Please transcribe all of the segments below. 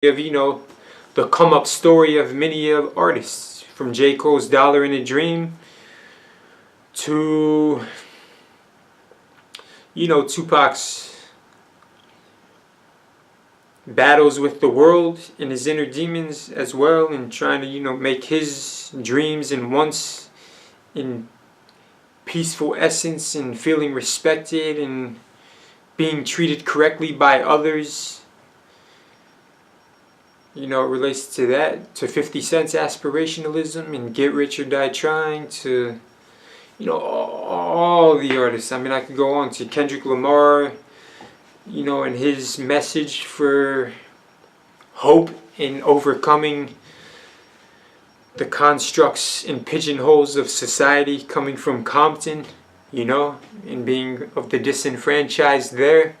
of, the come up story of many of artists, from J. Cole's Dollar in a Dream to, Tupac's battles with the world and his inner demons as well, and trying to, make his dreams and wants in peaceful essence and feeling respected and being treated correctly by others. It relates to that, to 50 Cent's aspirationalism and Get Rich or Die Trying, to, all the artists. I could go on to Kendrick Lamar, and his message for hope in overcoming the constructs and pigeonholes of society, coming from Compton, and being of the disenfranchised there.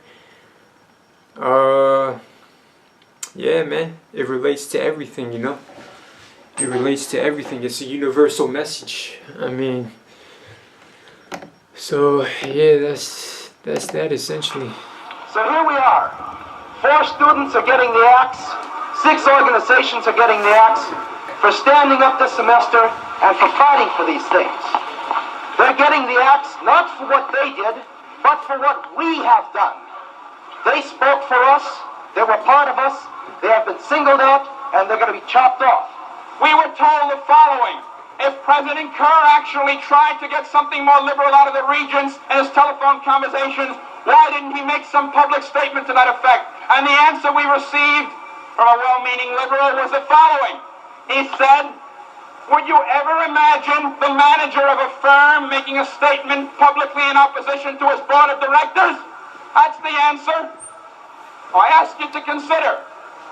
Yeah, man, it relates to everything, It relates to everything. It's a universal message. So yeah, that's that essentially. So here we are. 4 students are getting the axe. 6 organizations are getting the axe for standing up this semester and for fighting for these things. They're getting the axe not for what they did, but for what we have done. They spoke for us. They were part of us. They have been singled out, and they're going to be chopped off. We were told the following: if President Kerr actually tried to get something more liberal out of the regions in his telephone conversations, why didn't he make some public statement to that effect? And the answer we received from a well-meaning liberal was the following. He said, would you ever imagine the manager of a firm making a statement publicly in opposition to his board of directors? That's the answer. I ask you to consider,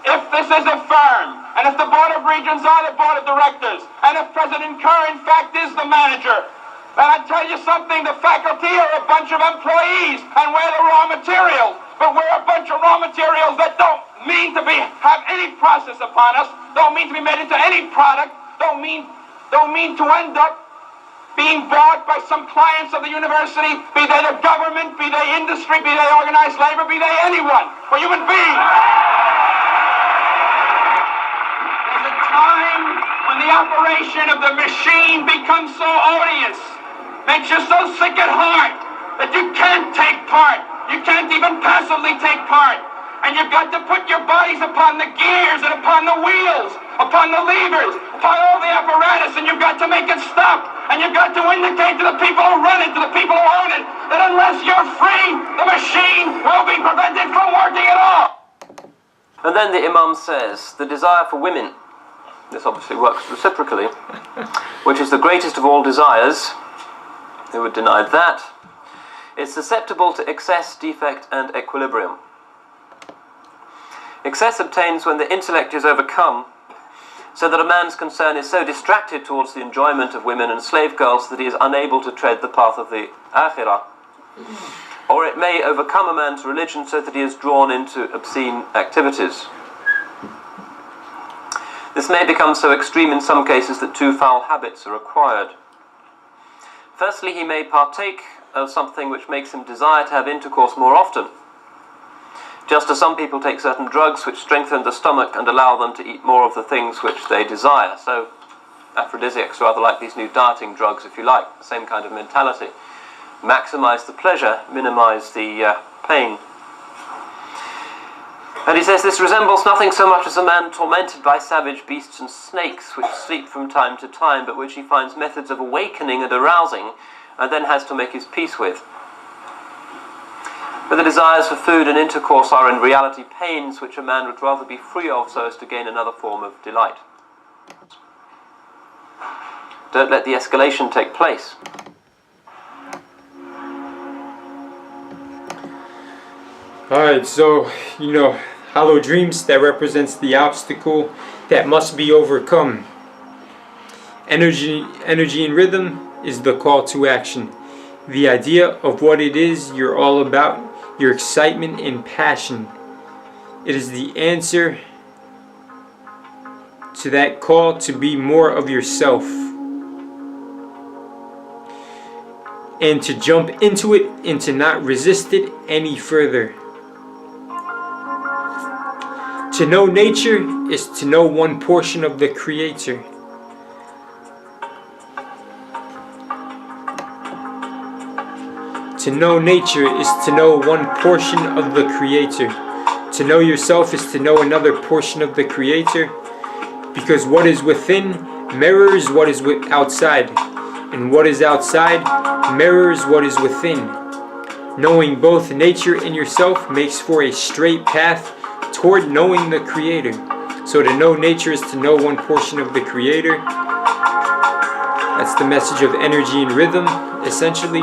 if this is a firm, and if the Board of Regents are the Board of Directors, and if President Kerr in fact is the manager, then I tell you something, the faculty are a bunch of employees, and we're the raw materials. But we're a bunch of raw materials that don't mean to have any process upon us, don't mean to be made into any product, don't mean to end up being bought by some clients of the university, be they the government, be they industry, be they organized labor, be they anyone. We're human beings. There's a time when the operation of the machine becomes so odious, makes you so sick at heart, that you can't take part. You can't even passively take part. And you've got to put your bodies upon the gears and upon the wheels, upon the levers, upon all the apparatus, and you've got to make it stop. And you've got to indicate to the people who run it, to the people who own it, that unless you're free, the machine will be prevented from working at all. And then the Imam says, the desire for women, this obviously works reciprocally, which is the greatest of all desires, who would deny that, is susceptible to excess, defect, and equilibrium. Excess obtains when the intellect is overcome, so that a man's concern is so distracted towards the enjoyment of women and slave girls that he is unable to tread the path of the akhirah. Or it may overcome a man's religion so that he is drawn into obscene activities. This may become so extreme in some cases that 2 foul habits are acquired. Firstly, he may partake of something which makes him desire to have intercourse more often, just as some people take certain drugs which strengthen the stomach and allow them to eat more of the things which they desire. So aphrodisiacs, rather like these new dieting drugs, if you like, the same kind of mentality. Maximize the pleasure, minimize the pain. And he says this resembles nothing so much as a man tormented by savage beasts and snakes which sleep from time to time, but which he finds methods of awakening and arousing and then has to make his peace with. But the desires for food and intercourse are in reality pains which a man would rather be free of so as to gain another form of delight. Don't let the escalation take place. Alright, so, hollow dreams, that represents the obstacle that must be overcome. Energy and rhythm is the call to action. The idea of what it is you're all about, your excitement and passion. It is the answer to that call to be more of yourself. And to jump into it and to not resist it any further. To know nature is to know one portion of the Creator. To know nature is to know one portion of the Creator. To know yourself is to know another portion of the Creator, because what is within mirrors what is outside, and what is outside mirrors what is within. Knowing both nature and yourself makes for a straight path toward knowing the Creator. So to know nature is to know one portion of the Creator. That's the message of energy and rhythm, essentially.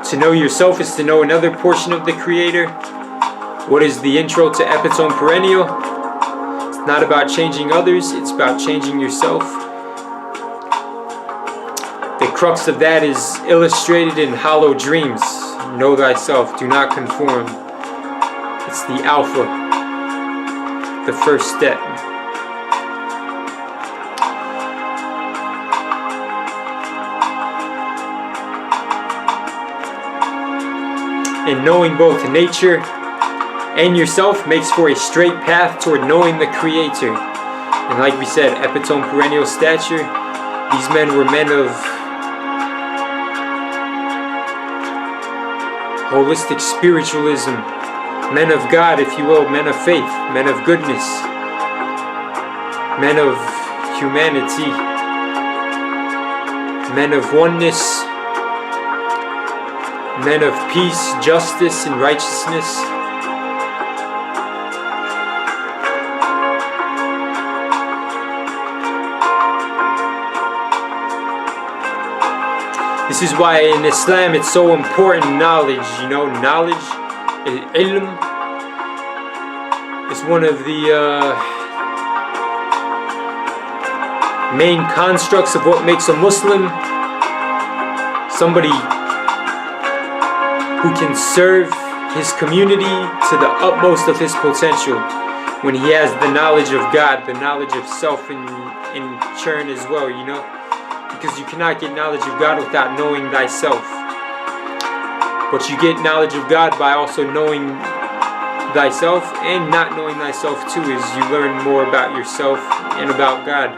To know yourself is to know another portion of the Creator. What is the intro to Epitome Perennial? It's not about changing others, it's about changing yourself. The crux of that is illustrated in Hollow Dreams. Know thyself, do not conform. It's the Alpha, the first step. And knowing both nature and yourself makes for a straight path toward knowing the Creator. And like we said, Epitome Perennial stature, these men were men of holistic spiritualism, men of God, if you will, men of faith, men of goodness, men of humanity, men of oneness, men of peace, justice, and righteousness. This is why in Islam it's so important, knowledge, you know, knowledge, ilm, is one of the main constructs of what makes a Muslim. Somebody who can serve his community to the utmost of his potential when he has the knowledge of God, the knowledge of self in turn as well, you know? Because you cannot get knowledge of God without knowing thyself. But you get knowledge of God by also knowing thyself, and not knowing thyself too, as you learn more about yourself and about God.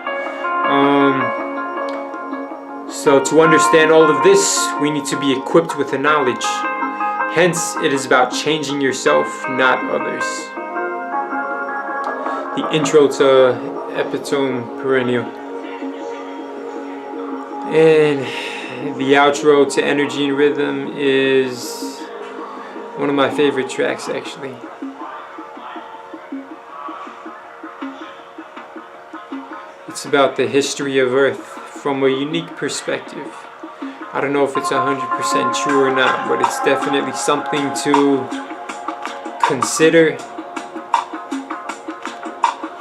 So to understand all of this, we need to be equipped with the knowledge. Hence, it is about changing yourself, not others. The intro to Epitome Perennial. And the outro to Energy and Rhythm is one of my favorite tracks, actually. It's about the history of Earth from a unique perspective. I don't know if it's 100% true or not, but it's definitely something to consider,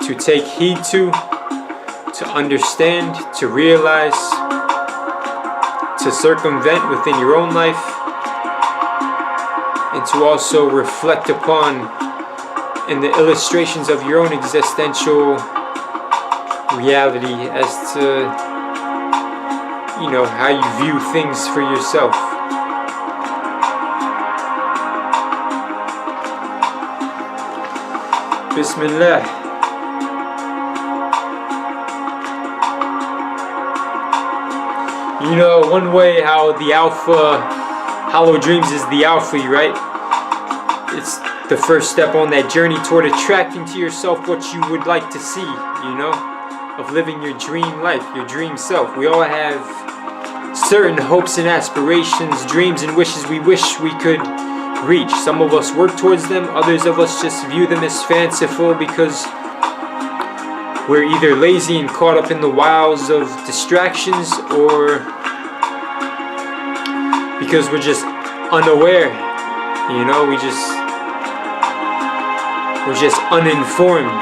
to take heed to understand, to realize, to circumvent within your own life, and to also reflect upon in the illustrations of your own existential reality as to, you know, how you view things for yourself. Bismillah. You know, one way how the Alpha, Hollow Dreams is the Alpha, right? It's the first step on that journey toward attracting to yourself what you would like to see, you know? Of living your dream life, your dream self. We all have certain hopes and aspirations, dreams and wishes we wish we could reach. Some of us work towards them, others of us just view them as fanciful because we're either lazy and caught up in the wiles of distractions, or because we're just unaware, you know, we're just uninformed.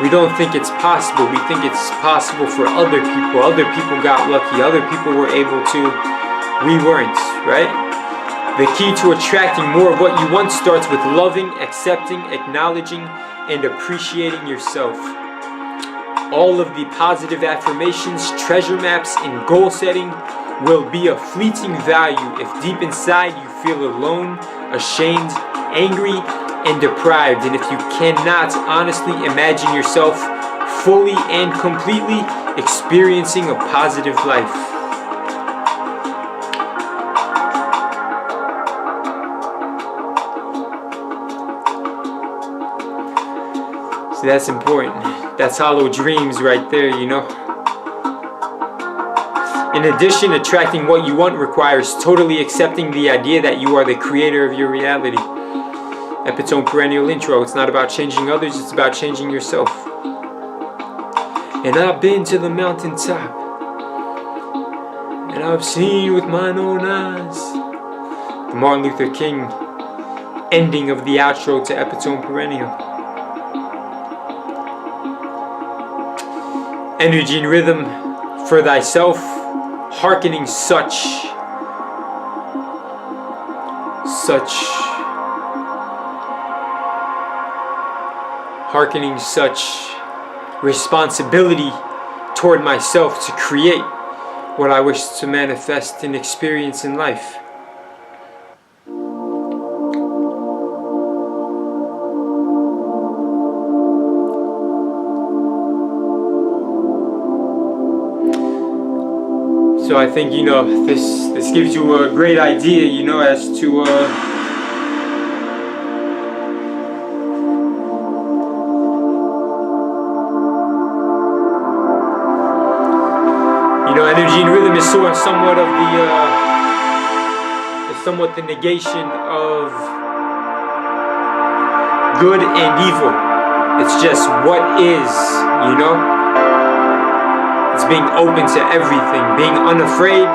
We don't think it's possible. We think it's possible for other people. Other people got lucky. Other people were able to. We weren't, right? The key to attracting more of what you want starts with loving, accepting, acknowledging, and appreciating yourself. All of the positive affirmations, treasure maps, and goal setting will be of fleeting value if deep inside you feel alone, ashamed, angry, and deprived. And if you cannot honestly imagine yourself fully and completely experiencing a positive life. So that's important. That's hollow dreams right there, you know. In addition, attracting what you want requires totally accepting the idea that you are the creator of your reality. Epitome Perennial intro. It's not about changing others, it's about changing yourself. And I've been to the mountaintop, and I've seen with mine own eyes. The Martin Luther King ending of the outro to Epitome Perennial. Energy and rhythm for thyself, hearkening such responsibility toward myself to create what I wish to manifest and experience in life. So I think, you know, this gives you a great idea, you know, as to energy and rhythm is somewhat the negation of good and evil. It's just what is, you know. It's being open to everything, being unafraid.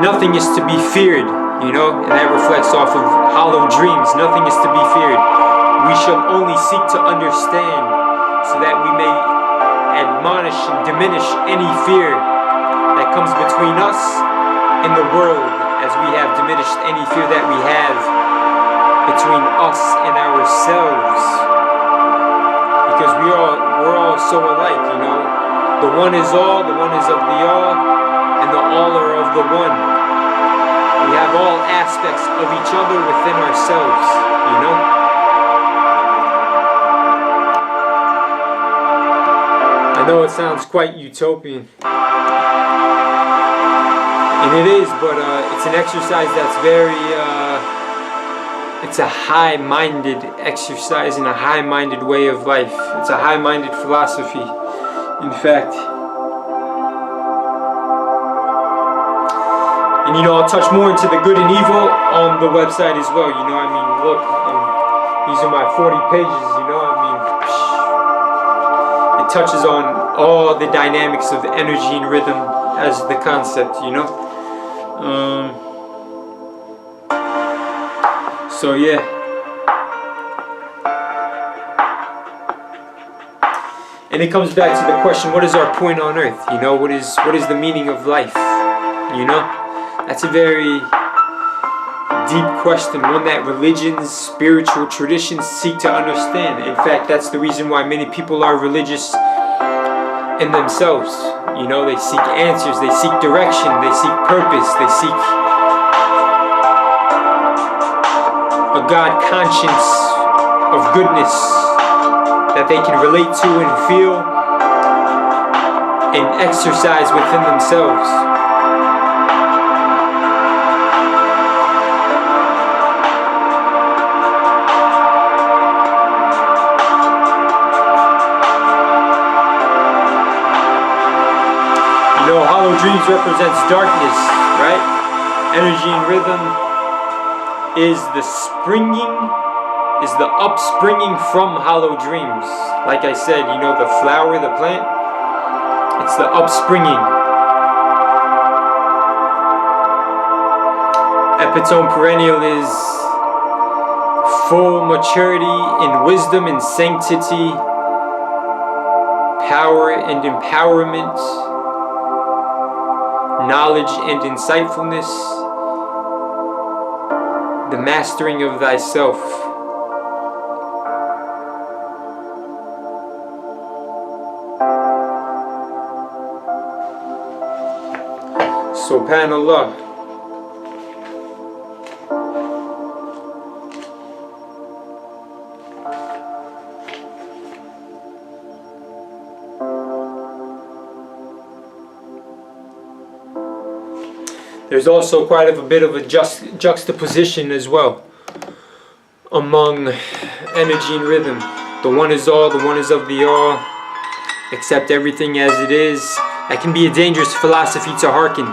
Nothing is to be feared, you know, and that reflects off of hollow dreams. Nothing is to be feared. We shall only seek to understand so that we may admonish and diminish any fear that comes between us and the world, as we have diminished any fear that we have between us and ourselves. Because we're all so alike, you know. The one is all, the one is of the all, and the all are of the one. We have all aspects of each other within ourselves, you know. I know it sounds quite utopian, and it is, but it's an exercise that's very, it's a high-minded exercise and a high-minded way of life. It's a high-minded philosophy, in fact. And, you know, I'll touch more into the good and evil on the website as well, you know. I mean, look, these are my 40 pages, you know. I mean, it touches on all the dynamics of energy and rhythm as the concept, you know. So yeah. And it comes back to the question, what is our point on earth? You know, what is the meaning of life? You know? That's a very deep question, one that religions, spiritual traditions seek to understand. In fact, that's the reason why many people are religious in themselves. You know, they seek answers, they seek direction, they seek purpose, they seek a God conscience of goodness that they can relate to and feel and exercise within themselves. You know, hollow dreams represents darkness, right? Energy and rhythm is the upspringing from hollow dreams. Like I said, you know, the flower, the plant, it's the upspringing. Epitome Perennial is full maturity in wisdom and sanctity, power and empowerment, knowledge and insightfulness, the mastering of thyself. Subhanallah. there's also quite a bit of a juxtaposition as well among energy and rhythm. The one is all, the one is of the all. Accept everything as it is. That can be a dangerous philosophy to hearken.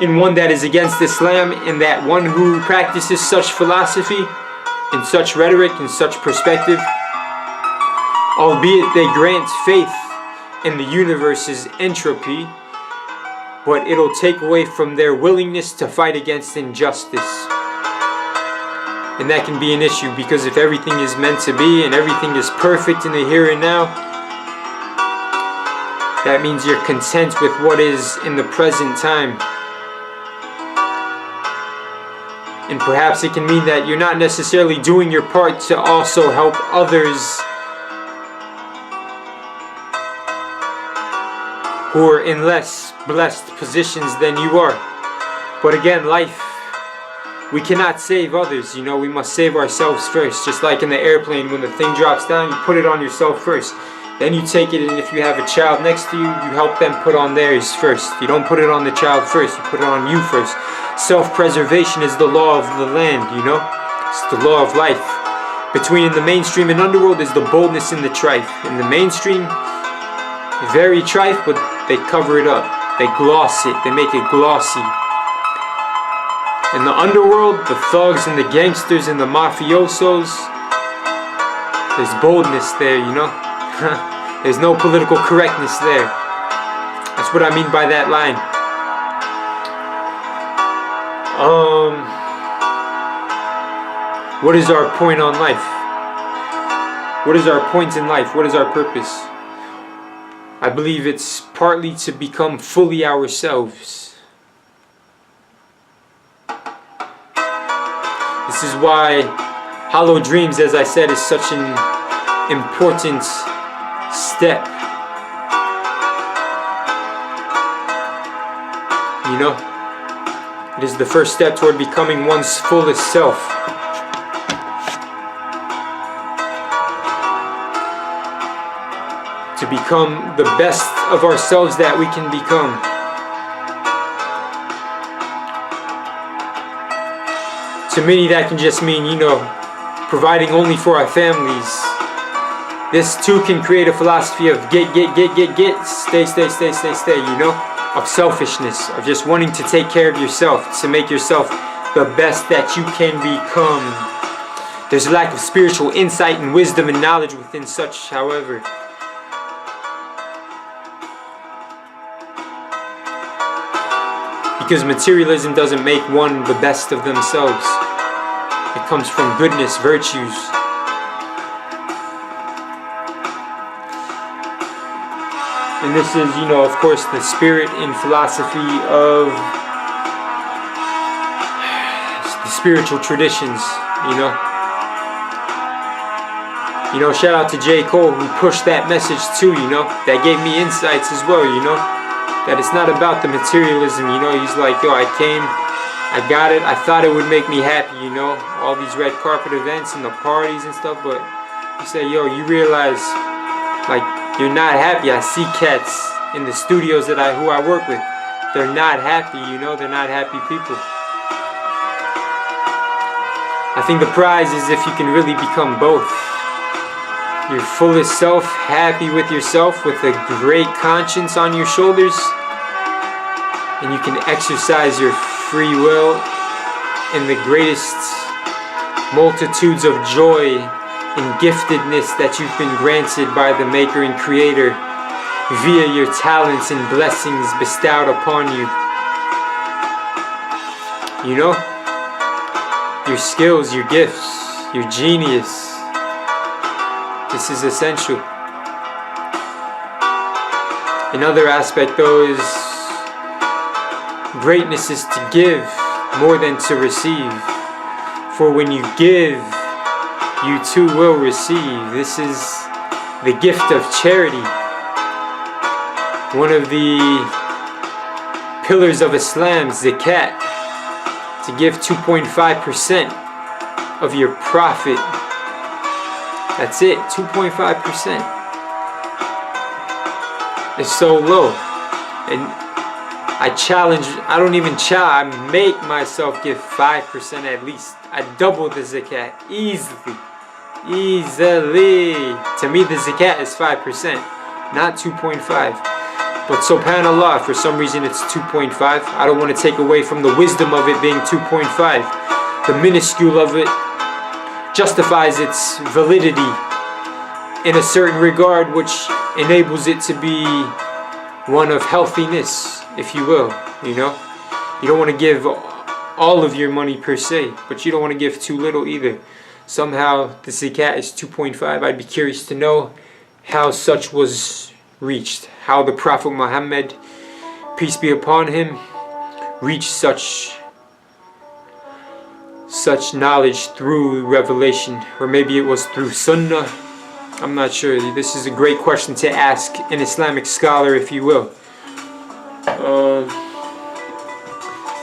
In one that is against Islam, in that one who practices such philosophy, in such rhetoric, in such perspective, albeit they grant faith in the universe's entropy, but it'll take away from their willingness to fight against injustice. And that can be an issue, because if everything is meant to be and everything is perfect in the here and now, that means you're content with what is in the present time. And perhaps it can mean that you're not necessarily doing your part to also help others who are in less blessed positions than you are. But again, life, we cannot save others, you know, we must save ourselves first. Just like in the airplane, when the thing drops down, you put it on yourself first. Then you take it, and if you have a child next to you, you help them put on theirs first. You don't put it on the child first, you put it on you first. Self-preservation is the law of the land, you know? It's the law of life. Between the mainstream and underworld is the boldness and the trife. In the mainstream, very trife, but they cover it up. They gloss it, they make it glossy. In the underworld, the thugs and the gangsters and the mafiosos, there's boldness there, you know? There's no political correctness there. That's what I mean by that line. What is our point on life? What is our point in life? What is our purpose? I believe it's partly to become fully ourselves. This is why Hollow Dreams, as I said, is such an important step. You know, it is the first step toward becoming one's fullest self. To become the best of ourselves that we can become. To many, that can just mean, you know, providing only for our families. This too can create a philosophy of get, stay, you know, of selfishness, of just wanting to take care of yourself, to make yourself the best that you can become. There's a lack of spiritual insight and wisdom and knowledge within such, however. Because materialism doesn't make one the best of themselves. It comes from goodness, virtues. And this is, you know, of course, the spirit and philosophy of the spiritual traditions, you know. You know, shout out to J. Cole, who pushed that message too, you know. That gave me insights as well, you know. That it's not about the materialism, you know. He's like, yo, I came, I got it, I thought it would make me happy, you know. All these red carpet events and the parties and stuff, but you say, yo, you realize, like, you're not happy. I see cats in the studios that who I work with. They're not happy, you know, they're not happy people. I think the prize is if you can really become both. Your fullest self, happy with yourself, with a great conscience on your shoulders, and you can exercise your free will in the greatest multitudes of joy and giftedness that you've been granted by the Maker and Creator via your talents and blessings bestowed upon you. You know, your skills, your gifts, your genius. This is essential. Another aspect, though, is greatness is to give more than to receive. For when you give, you too will receive. This is the gift of charity. One of the pillars of Islam, zakat, to give 2.5% of your profit. That's it, 2.5%. It's so low. And I don't even challenge, I make myself give 5% at least. I double the zakat easily. To me, the zakat is 5%, not 2.5. But subhanAllah, for some reason it's 2.5. I don't want to take away from the wisdom of it being 2.5. The minuscule of it justifies its validity in a certain regard, which enables it to be one of healthiness, if you will, you know. You don't want to give all of your money per se, but you don't want to give too little either. Somehow the zakat is 2.5. I'd be curious to know how such was reached, how the Prophet Muhammad, peace be upon him, reached such knowledge through revelation, or maybe it was through sunnah. I'm not sure. This is a great question to ask an Islamic scholar, if you will.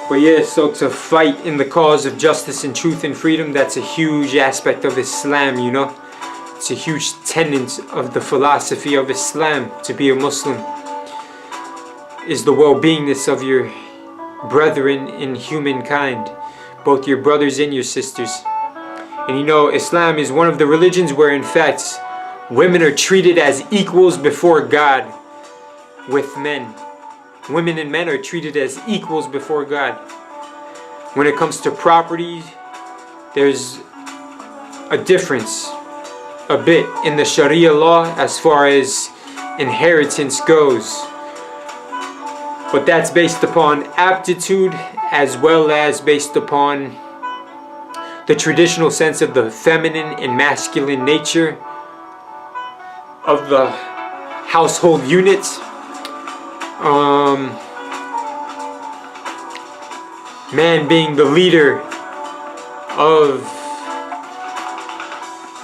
But yeah, so to fight in the cause of justice and truth and freedom, that's a huge aspect of Islam, you know. It's a huge tenet of the philosophy of Islam. To be a Muslim is the well-beingness of your brethren in humankind, both your brothers and your sisters. And you know, Islam is one of the religions where in fact women are treated as equals before God with men. Women and men are treated as equals before God. When it comes to property, there's a difference a bit in the Sharia law as far as inheritance goes. But that's based upon aptitude as well as based upon the traditional sense of the feminine and masculine nature of the household unit. Man being the leader of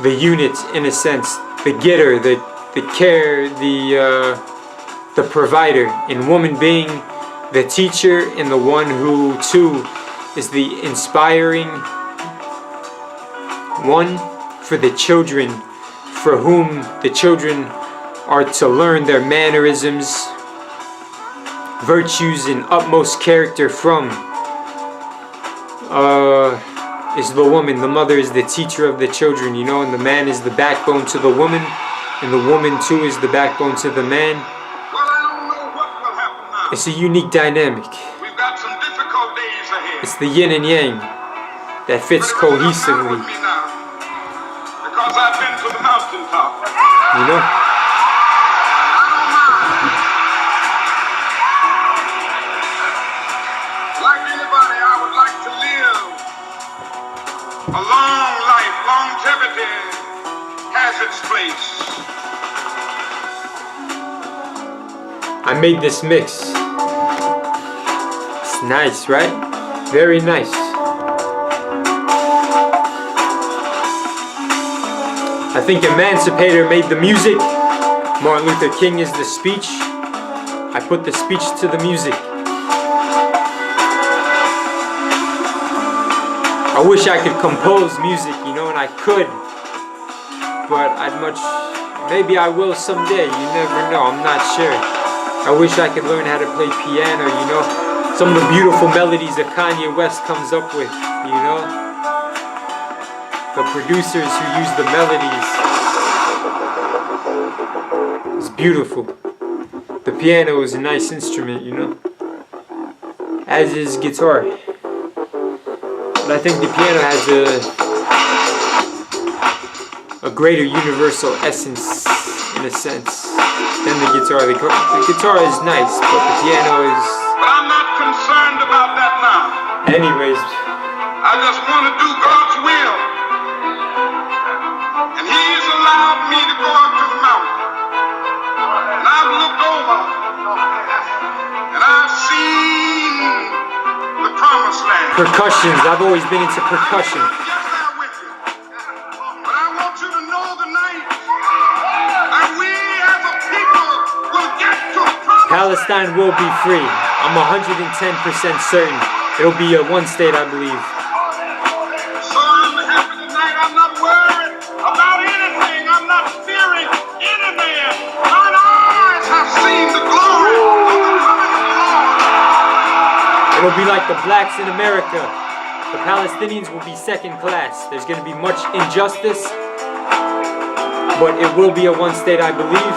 the unit in a sense, the getter, the care, the provider, and woman being the teacher and the one who too is the inspiring one for the children, for whom the children are to learn their mannerisms, virtues, and utmost character from. Is the woman. The mother is the teacher of the children, you know, and the man is the backbone to the woman, and the woman too is the backbone to the man. Well, I don't know what will happen now. It's a unique dynamic. We've got some difficult days ahead. It's the yin and yang that fits cohesively, With me now, because I've been to the mountaintop. you know. Like anybody, I would like to live a long life. Longevity has its place. I made this mix. It's nice, right? Very nice. I think Emancipator made the music. Martin Luther King is the speech. I put the speech to the music. I wish I could compose music, you know, and I could. But maybe I will someday, you never know, I'm not sure. I wish I could learn how to play piano, you know. Some of the beautiful melodies that Kanye West comes up with, you know. The producers who use the melodies. It's beautiful. The piano is a nice instrument, you know. As is guitar. But I think the piano has a greater universal essence, in a sense, than the guitar. The guitar is nice, but the piano is... But I'm not concerned about that now. Anyways, I just want to do God's will. And He's allowed me to go up to the mountain. And I've looked over. And I've seen the promised land. percussions. I've always been into percussion. But I want you to know tonight that we as a people will get to the promised Palestine will be free. I'm 110% certain. It'll be one state, I believe. So I'm happy tonight. I'm not worried about anything. I'm not fearing any man. Mine eyes have seen the glory of the coming of the Lord. It'll be like the blacks in America. The Palestinians will be second class. There's going to be much injustice, but it will be a one state, I believe.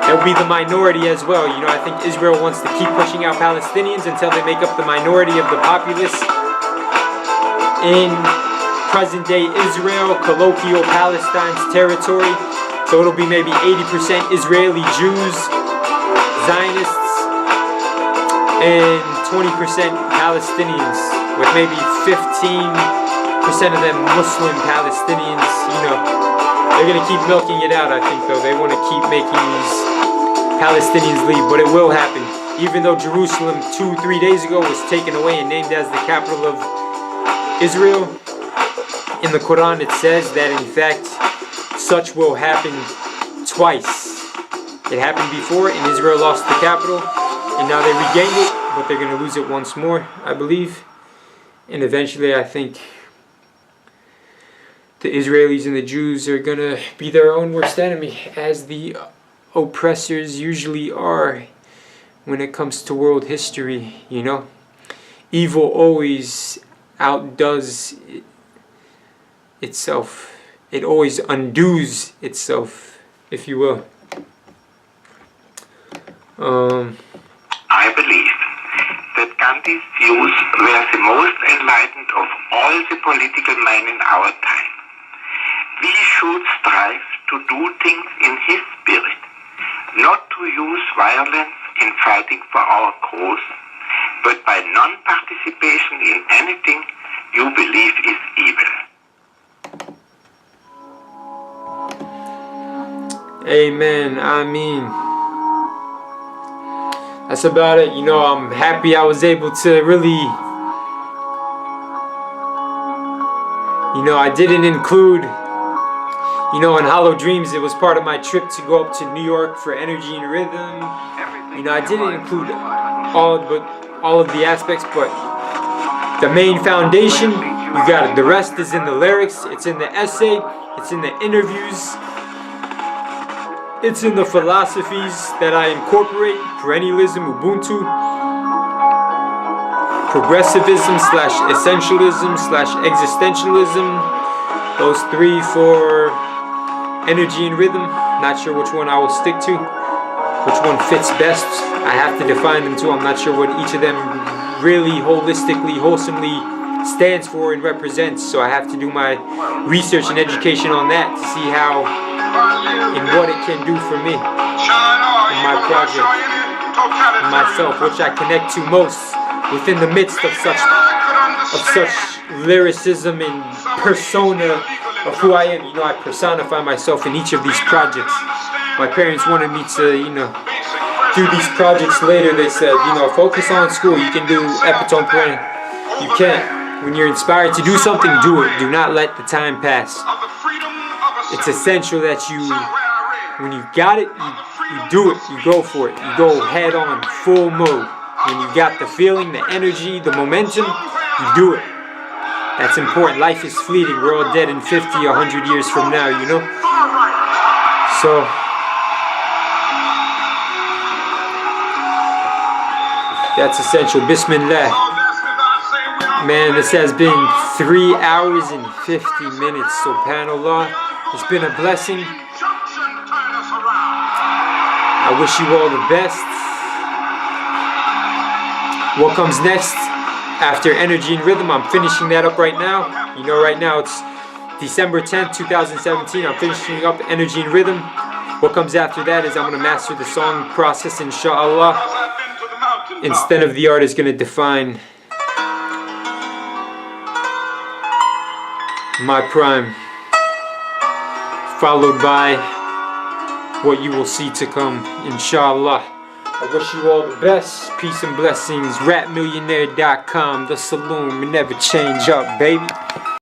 There'll be the minority as well. You know, I think Israel wants to keep pushing out Palestinians until they make up the minority of the populace in present-day Israel, colloquial Palestine's territory. So it'll be maybe 80% Israeli Jews, Zionists, and 20% Palestinians, with maybe 15% of them Muslim Palestinians. You know, they're going to keep milking it out, I think, though. They want to keep making these Palestinians leave, but it will happen. Even though Jerusalem 2-3 days ago was taken away and named as the capital of Israel, in the Quran it says that in fact such will happen twice. It happened before and Israel lost the capital, and now they regained it, but they're going to lose it once more, I believe. And eventually I think the Israelis and the Jews are going to be their own worst enemy, as the oppressors usually are when it comes to world history, you know. Evil always outdoes itself. It always undoes itself, if you will. I believe that Gandhi's views were the most enlightened of all the political men in our time. We should strive to do things in his spirit, not to use violence in fighting for our cause, but by non-participation in anything you believe is evil. Amen. I mean, that's about it. You know, I'm happy I was able to really, you know, I didn't include, you know, in Hollow Dreams, it was part of my trip to go up to New York for Energy and Rhythm. You know, I didn't include all of the aspects, but the main foundation, you got it. The rest is in the lyrics, it's in the essay, it's in the interviews, it's in the philosophies that I incorporate: perennialism, Ubuntu, progressivism / essentialism / existentialism. Those three for Energy and Rhythm. Not sure which one I will stick to, which one fits best. I have to define them too. I'm not sure what each of them really holistically, wholesomely stands for and represents. So I have to do my research and education on that to see how and what it can do for me in my project, and myself, which I connect to most within the midst of such lyricism and persona of who I am. You know, I personify myself in each of these projects. My parents wanted me to, you know, do these projects later. They said, you know, focus on school. You can do Epitome Plan. You can't. When you're inspired to do something, do it. Do not let the time pass. It's essential that you, when you got it, you do it. You go for it. You go head on, full mode. When you got the feeling, the energy, the momentum, you do it. That's important. Life is fleeting. We're all dead in 50, 100 years from now, you know? So, that's essential. Bismillah. Man, this has been 3 hours and 50 minutes. SubhanAllah. It's been a blessing. I wish you all the best. What comes next after Energy and Rhythm? I'm finishing that up right now. You know, right now it's December 10th, 2017. I'm finishing up Energy and Rhythm. What comes after that is I'm going to master the song process, inshallah. Instead of the artist going to define my prime, followed by what you will see to come, inshallah. I wish you all the best. Peace and blessings. Rapmillionaire.com, the saloon, we never change up, baby.